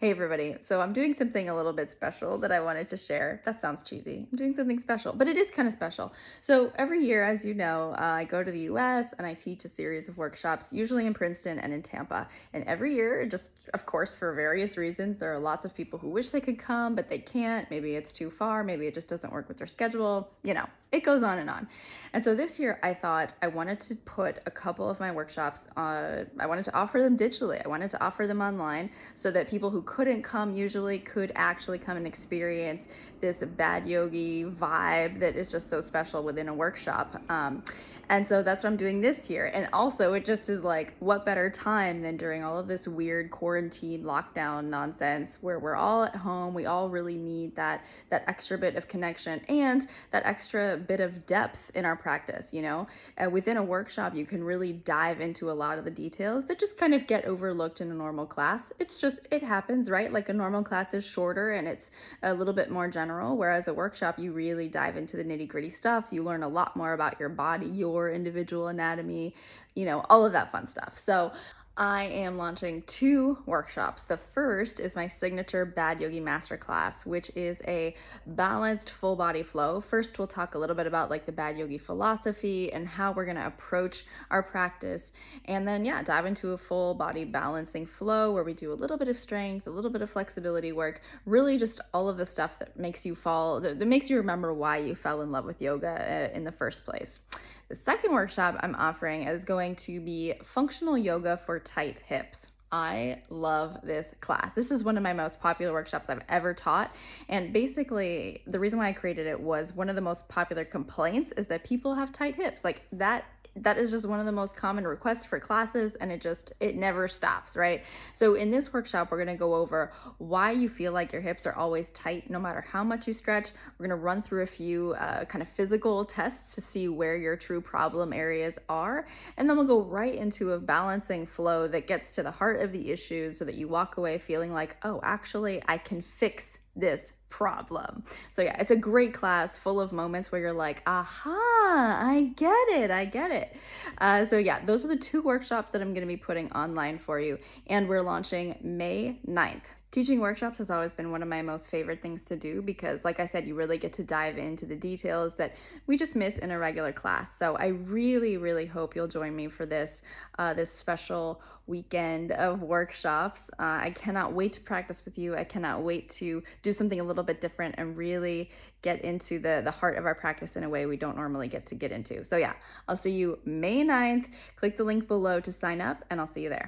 Hey everybody. So I'm doing something a little bit special that I wanted to share. That sounds cheesy. I'm doing something special, but it is kind of special. So every year, as you know, I go to the US and I teach a series of workshops, usually in Princeton and in Tampa. And every year, just of course, for various reasons, there are lots of people who wish they could come, but they can't. Maybe it's too far. Maybe it just doesn't work with their schedule. It goes on and on. And so this year I thought I wanted to put a couple of my workshops, I wanted to offer them digitally. I wanted to offer them online so that people who couldn't come usually could actually come and experience this bad yogi vibe that is just so special within a workshop. And so that's what I'm doing this year. And also, it just is like, what better time than during all of this weird quarantine lockdown nonsense where we're all at home. We all really need that extra bit of connection and that extra bit of depth in our practice. Within a workshop, you can really dive into a lot of the details that just kind of get overlooked in a normal class. It happens, right? Like a normal class is shorter and it's a little bit more general, whereas a workshop, you really dive into the nitty gritty stuff. You learn a lot more about your body, your individual anatomy, all of that fun stuff. So I am launching two workshops. The first is my signature Bad Yogi Masterclass, which is a balanced full body flow. First, we'll talk a little bit about like the Bad Yogi philosophy and how we're going to approach our practice. And then, dive into a full body balancing flow where we do a little bit of strength, a little bit of flexibility work, really just all of the stuff that makes you that makes you remember why you fell in love with yoga in the first place. The second workshop I'm offering is going to be functional yoga for tight hips. I love this class. This is one of my most popular workshops I've ever taught. And basically, the reason why I created it was one of the most popular complaints is that people have tight hips. Like that is just one of the most common requests for classes, and it never stops, right? So in this workshop, we're going to go over why you feel like your hips are always tight no matter how much you stretch. We're going to run through a few kind of physical tests to see where your true problem areas are, and then we'll go right into a balancing flow that gets to the heart of the issues so that you walk away feeling like, oh, actually I can fix this problem. So it's a great class full of moments where you're like, aha, I get it. Those are the two workshops that I'm going to be putting online for you, and we're launching May 9th. Teaching workshops has always been one of my most favorite things to do because, like I said, you really get to dive into the details that we just miss in a regular class. So I really, really hope you'll join me for this special weekend of workshops. I cannot wait to practice with you. I cannot wait to do something a little bit different and really get into the heart of our practice in a way we don't normally get into. So I'll see you May 9th. Click the link below to sign up, and I'll see you there.